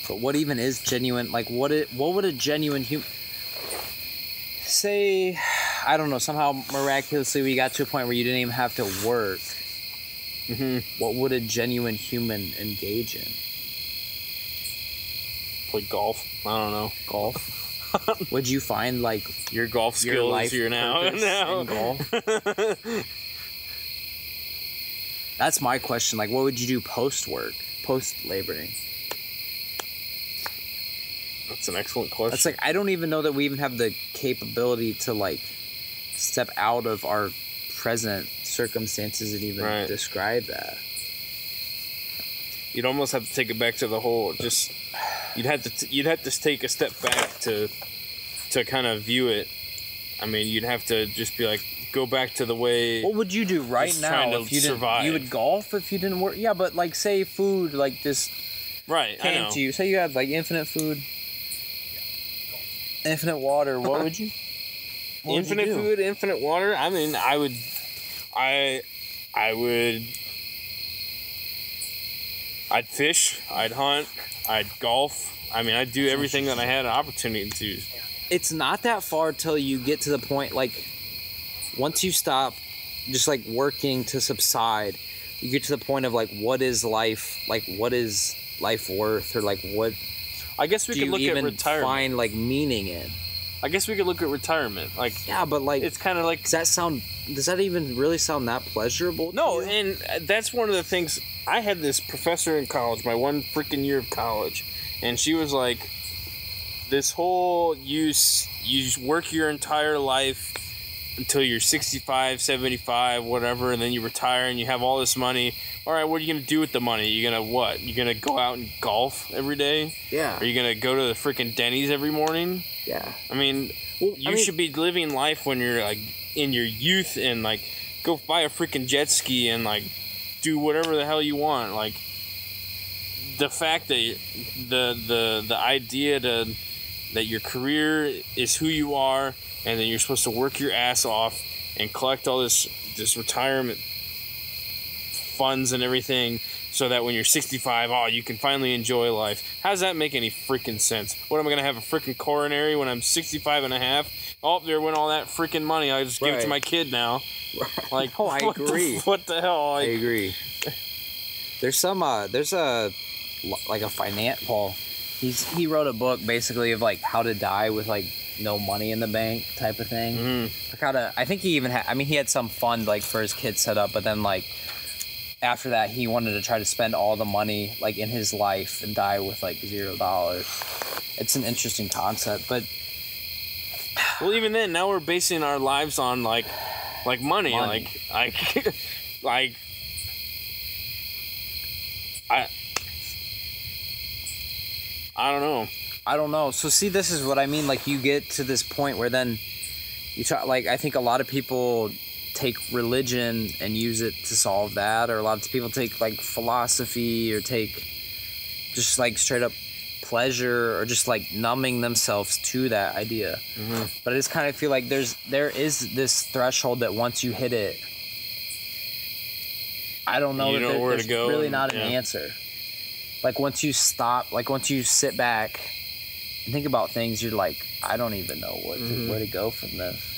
But what even is genuine? Like, what would a genuine human... Say, I don't know, somehow miraculously we got to a point where you didn't even have to work. Mm-hmm. What would a genuine human engage in? Play golf. I don't know. Golf? Would you find, like... Your golf skills life you're now in golf? That's my question. Like, what would you do post-work? Post-laboring? That's an excellent question. It's like, I don't even know that we even have the capability to, like, step out of our present circumstances and even describe that. You'd almost have to take it back to the whole, just, you'd have to take a step back to kind of view it. I mean, you'd have to just be like, go back to the way. What would you do right now if you didn't survive? You would golf if you didn't work. Yeah, but like say food like this came to you. Say you had like infinite food, infinite water. What would you? Infinite food, infinite water. I mean, I would. I'd fish. I'd hunt. I'd golf. I mean, I'd do everything that I had an opportunity to. It's not that far till you get to the point like. Once you stop just like working to subside, you get to the point of like what is life worth, or like what I guess we could look at retirement. Find like meaning in. I guess we could look at retirement. Like yeah, but like it's kind of like does that even really sound that pleasurable? No, and that's one of the things. I had this professor in college, my one freaking year of college, and she was like, this whole you work your entire life until you're 65, 75, whatever, and then you retire and you have all this money. All right, what are you going to do with the money? You're going to what? You're going to go out and golf every day? Yeah. Are you going to go to the freaking Denny's every morning? Yeah. I mean, you should be living life when you're, like, in your youth and, like, go buy a freaking jet ski and, like, do whatever the hell you want. Like, the fact that the idea that your career is who you are, and then you're supposed to work your ass off and collect all this retirement funds and everything so that when you're 65, you can finally enjoy life. How does that make any freaking sense? What, am I going to have a freaking coronary when I'm 65 and a half? Oh, there went all that freaking money. I just give it to my kid now. Right. Like, I agree. What the hell? Like, I agree. There's a finance Paul. He wrote a book basically of like how to die with like no money in the bank type of thing. Mm-hmm. I think he even had, he had some fund like for his kids set up, but then like after that he wanted to try to spend all the money like in his life and die with like $0. It's an interesting concept, but well, even then, now we're basing our lives on like money. Like I don't know. So see, this is what I mean. Like you get to this point where then you try, like, I think a lot of people take religion and use it to solve that, or a lot of people take like philosophy or take just like straight up pleasure or just like numbing themselves to that idea. Mm-hmm. But I just kind of feel like there is this threshold that once you hit it, I don't know, there's really not an answer. Like once you stop, like once you sit back and think about things, you're like, I don't even know where to go from this.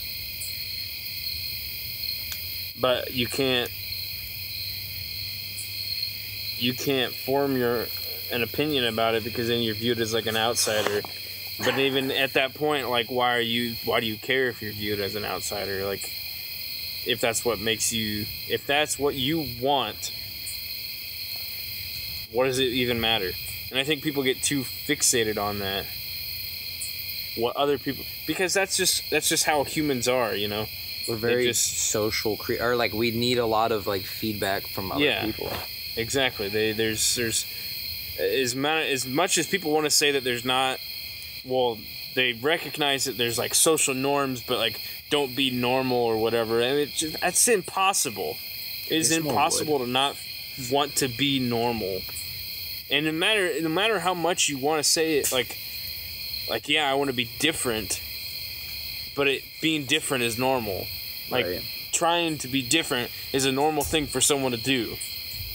But you can't form an opinion about it because then you're viewed as like an outsider. But even at that point, like, why do you care if you're viewed as an outsider? Like, if that's what you want, what does it even matter? And I think people get too fixated on that. What other people, because that's just how humans are, you know. We're very social or like we need a lot of like feedback from other people. Exactly. There's as much as people want to say that there's not. Well, they recognize that there's like social norms, but like don't be normal or whatever. I mean, that's impossible. It's impossible to not want to be normal. And no matter how much you want to say it, like yeah, I want to be different, but being different is normal. Like trying to be different is a normal thing for someone to do.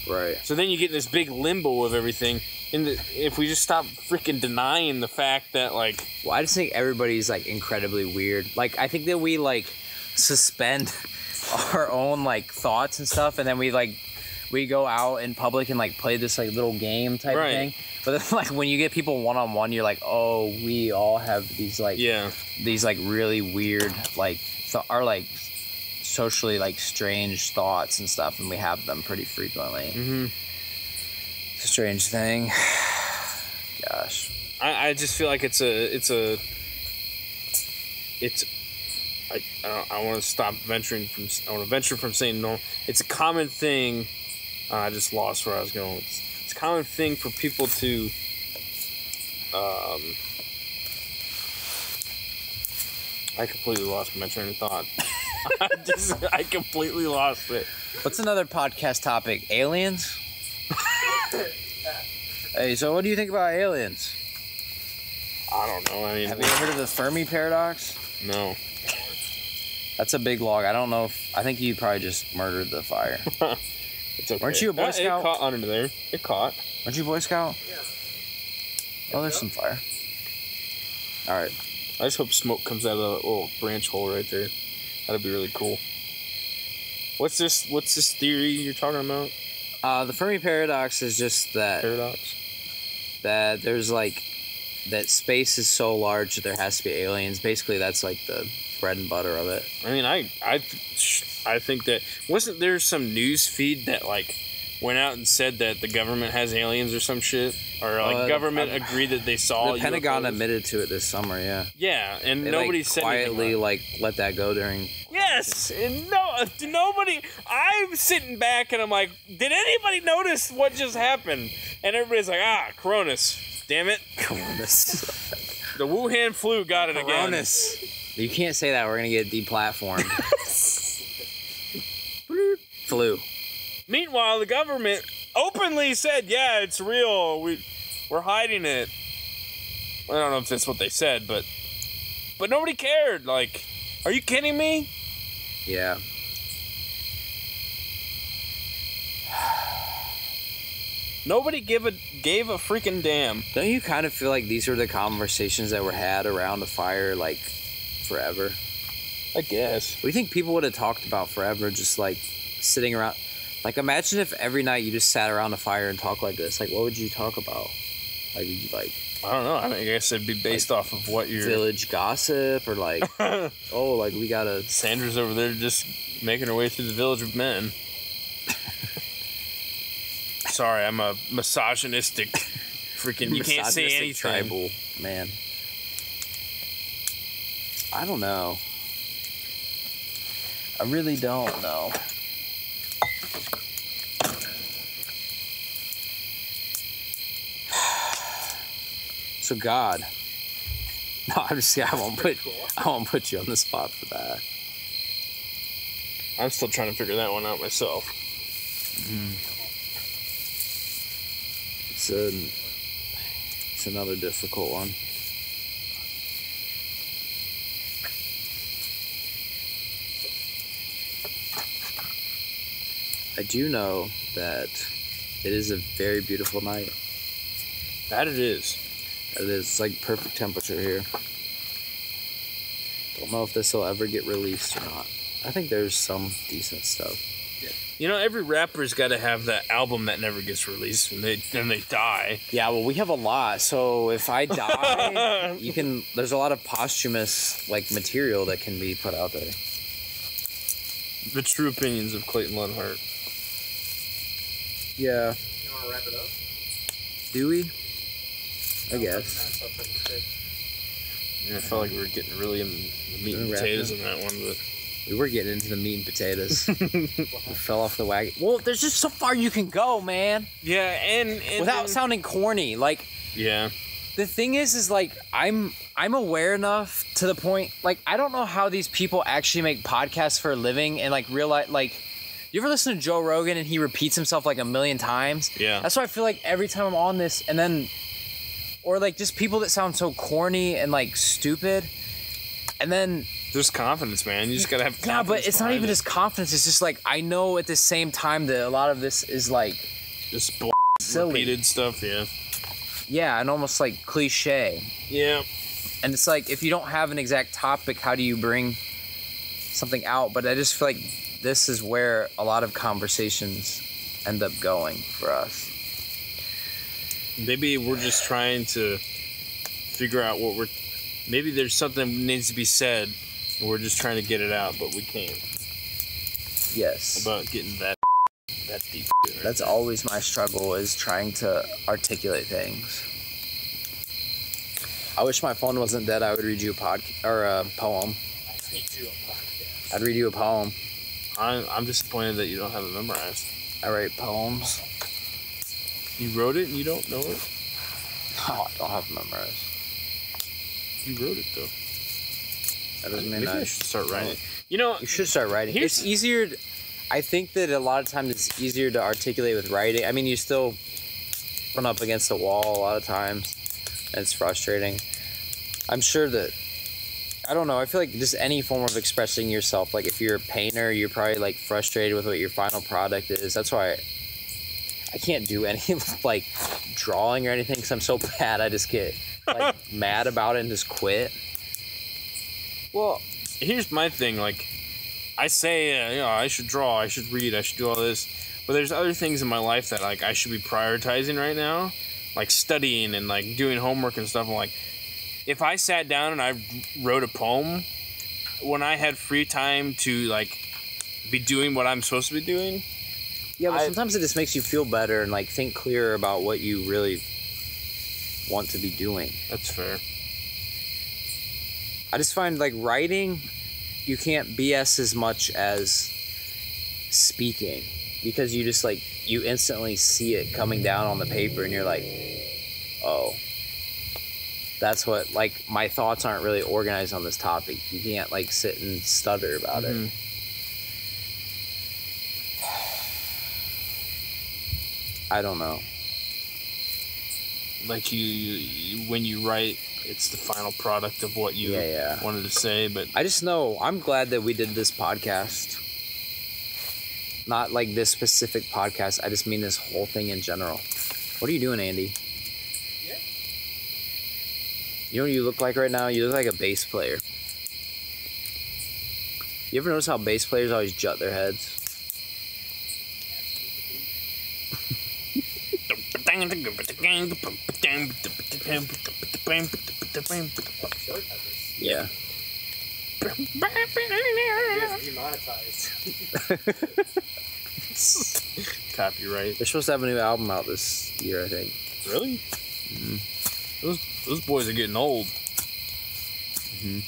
Right. So then you get this big limbo of everything. And if we just stop freaking denying the fact that, like... Well, I just think everybody's, like, incredibly weird. Like, I think that we, like, suspend our own, like, thoughts and stuff, and then we go out in public and, like, play this, like, little game type of thing. But then, like, when you get people one-on-one, you're like, oh, we all have these, like... Yeah. These, like, really weird, like... Our, like... socially like strange thoughts and stuff, and we have them pretty frequently. It's a strange thing. Gosh, I just feel like I want to stop venturing from. I want to venture from saying no. It's a common thing. I just lost where I was going. It's a common thing for people to. I completely lost my train of thought. I completely lost it. What's another podcast topic? Aliens? Hey, so what do you think about aliens? I don't know. I mean, have you ever heard of the Fermi paradox? No. That's a big log. I don't know if... I think you probably just murdered the fire. It's okay. Weren't you a Boy Scout? It caught under there. It caught. Weren't you a Boy Scout? Yeah. Oh, there's some fire. All right. I just hope smoke comes out of the little branch hole right there. That'd be really cool. What's this theory you're talking about? The Fermi paradox is just that... Paradox? That there's, like... That space is so large that there has to be aliens. Basically, that's, like, the bread and butter of it. I mean, I think that... Wasn't there some news feed that, like, went out and said that the government has aliens or some shit? Or, like, government agreed that they saw the Pentagon UFOs? admitted to it this summer, yeah. Yeah, and they, nobody like, said quietly, anything like, let that go during... Yeah, Yes. And no, nobody. I'm sitting back and I'm like, did anybody notice what just happened? And everybody's like, Cronus. Damn it. Coronas. The Wuhan flu got it again. Coronas. You can't say that. We're gonna get deplatformed. Flu. Meanwhile, the government openly said, yeah, it's real. We're hiding it. I don't know if that's what they said, but nobody cared. Like, are you kidding me? Yeah. Nobody gave a freaking damn. Don't you kind of feel like these are the conversations that were had around the fire, like, forever? I guess. What do you think people would have talked about forever, just, like, sitting around? Like, imagine if every night you just sat around the fire and talked like this. Like, what would you talk about? Like, would you, like... I don't know. I guess it'd be based off of what your... Village gossip, or, like, oh, like, we gotta... Sandra's over there just making her way through the village of men. Sorry, I'm a misogynistic freaking... You can't say anything. Tribal man. I don't know. I really don't know. So God. No, I won't put you on the spot for that. I'm still trying to figure that one out myself. It's another difficult one. I do know that it is a very beautiful night. That it is. It is. It's like perfect temperature here. Don't know if this will ever get released or not. I think there's some decent stuff. You know, every rapper's got to have that album that never gets released and they die. Yeah, well, we have a lot. So if I die, there's a lot of posthumous like material that can be put out there. The true opinions of Clayton Lenhart. Yeah. You want to wrap it up? Do we? I guess. Yeah, I felt like we were getting really in the meat and potatoes in that one, but we were getting into the meat and potatoes. We fell off the wagon. Well, there's just so far you can go, man. Yeah, and without sounding corny, like. Yeah. The thing is like I'm aware enough to the point, like I don't know how these people actually make podcasts for a living and like realize, like, you ever listen to Joe Rogan and he repeats himself like a million times? Yeah. That's why I feel like every time I'm on this, and then, or like just people that sound so corny and like stupid, and then. There's confidence, man. You just gotta have confidence. Yeah, but it's not even just confidence. It's just like I know at the same time that a lot of this is like just silly. Repeated stuff. Yeah. Yeah, and almost like cliche. Yeah. And it's like if you don't have an exact topic, how do you bring something out? But I just feel like this is where a lot of conversations end up going for us. Maybe we're just trying to figure out what maybe there's something that needs to be said. We're just trying to get it out, but we can't. Yes. About getting that deep. Right? That's always my struggle, is trying to articulate things. I wish my phone wasn't dead. I would read you a poem. I'd read you a poem. I'm disappointed that you don't have it memorized. I write poems. You wrote it and you don't know it? No, I don't have it memorized. You wrote it though. That doesn't mean maybe I should start writing. You know, you should start writing. It's easier. I think that a lot of times it's easier to articulate with writing. I mean, you still run up against the wall a lot of times, and it's frustrating. I'm sure that, I don't know, I feel like just any form of expressing yourself, like if you're a painter, you're probably like frustrated with what your final product is. That's why I can't do any like drawing or anything because I'm so bad. I just get like mad about it and just quit. Well, here's my thing. Like, I say, I should draw, I should read, I should do all this. But there's other things in my life that, like, I should be prioritizing right now. Like, studying and, like, doing homework and stuff. I'm like, if I sat down and I wrote a poem, when I had free time to, like, be doing what I'm supposed to be doing. Yeah, but sometimes it just makes you feel better and, like, think clearer about what you really want to be doing. That's fair. I just find, like, writing, you can't BS as much as speaking, because you just like, you instantly see it coming down on the paper and you're like, oh, that's what, like, my thoughts aren't really organized on this topic. You can't like sit and stutter about it. I don't know. Like you when you write, it's the final product of what you wanted to say. But I just know I'm glad that we did this podcast. Not like this specific podcast. I just mean this whole thing in general. What are you doing, Andy? Yeah. You know what you look like right now? You look like a bass player. You ever notice how bass players always jut their heads? Yeah. Demonetized. copyright. They're supposed to have a new album out this year, I think. Really? Mm-hmm. Those boys are getting old. Mm-hmm.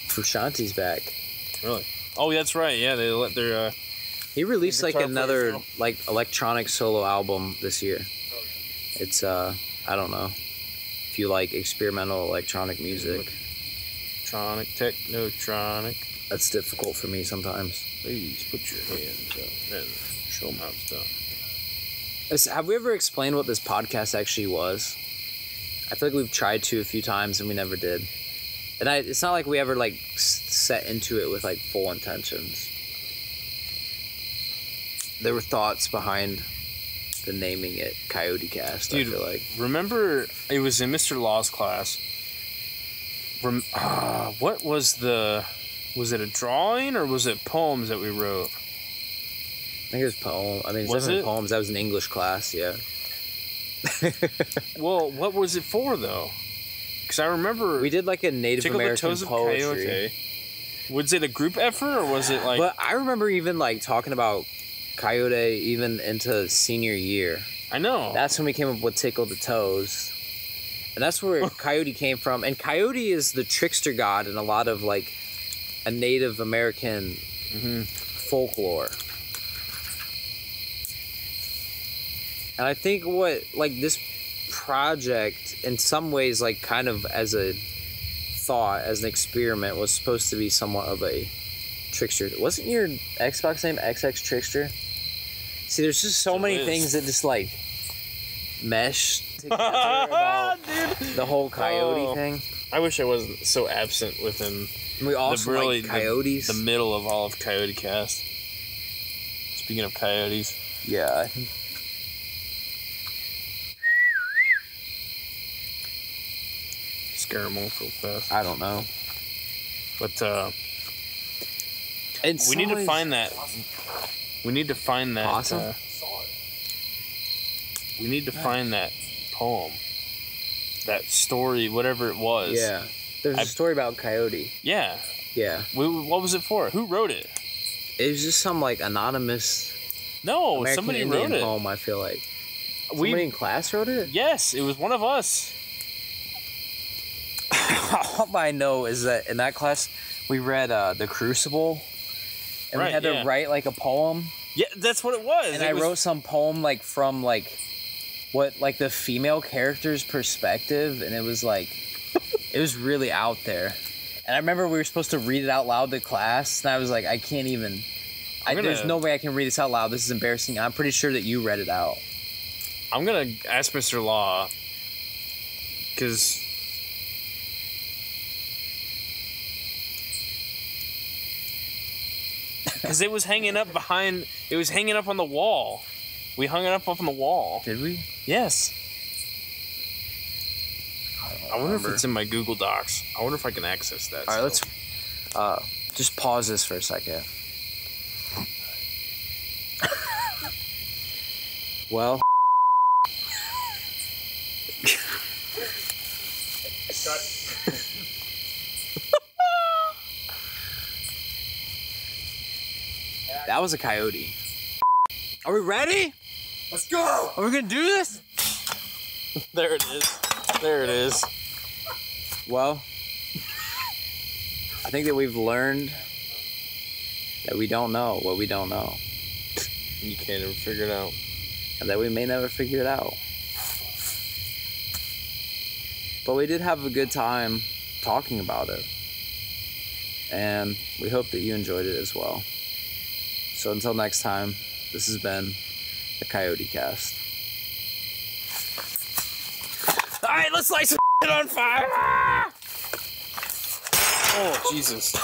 Frusciante's back. Really? Oh, that's right. Yeah, they let their. He released like another like electronic solo album this year. It's I don't know if you like experimental electronic music. Electronic, technotronic. That's difficult for me sometimes. Please put your hands up and show them how it's done. Have we ever explained what this podcast actually was? I feel like we've tried to a few times and we never did. And it's not like we ever like set into it with like full intentions. There were thoughts behind the naming it Coyote Cast. Dude, I feel like. Remember, it was in Mr. Law's class. What was it a drawing or was it poems that we wrote? I think it was poem. I mean, it's Was definitely it? poems. That was an English class, yeah. Well, what was it for though? Because I remember We did like a Native Tickle the American Toes of poetry. Coyote. Was it a group effort or was it like? But I remember even like talking about Coyote even into senior year. I know. That's when we came up with Tickle the Toes. And that's where Coyote came from. And Coyote is the trickster god in a lot of like a Native American folklore. And I think what like this project in some ways like kind of as a thought, as an experiment, was supposed to be somewhat of a trickster. Wasn't your Xbox name XX Trickster? See, there's just so many things that just like mesh together about the whole coyote thing. I wish I wasn't so absent within And we also like coyotes. the middle of all of Coyote Cast. Speaking of coyotes. Yeah, I think. Scare them off real fast. I don't know. But It's we need to find that. We need to find that. Awesome. We need to find that poem. That story, whatever it was. Yeah. There's a story about coyote. Yeah. Yeah. What was it for? Who wrote it? It was just some like anonymous No, American somebody Indian wrote it. poem, I feel like. Somebody in class wrote it? Yes, it was one of us. All I know is that in that class we read The Crucible, and we had to write like a poem. Yeah, that's what it was. And I wrote some poem like from like what like the female character's perspective, and it was like it was really out there. And I remember we were supposed to read it out loud to class, and I was like, I can't even. There's no way I can read this out loud. This is embarrassing. I'm pretty sure that you read it out. I'm gonna ask Mr. Law, because it was hanging up behind. It was hanging up on the wall. We hung it up on the wall. Did we? Yes. I wonder if it's in my Google Docs. I wonder if I can access that. All right, let's just pause this for a second. Well. That was a coyote. Are we ready? Let's go! Are we gonna do this? There it is. There it is. Well, I think that we've learned that we don't know what we don't know. You can't ever figure it out. And that we may never figure it out. But we did have a good time talking about it. And we hope that you enjoyed it as well. So until next time, this has been the Coyote Cast. Alright, let's light some on fire! Oh, Jesus.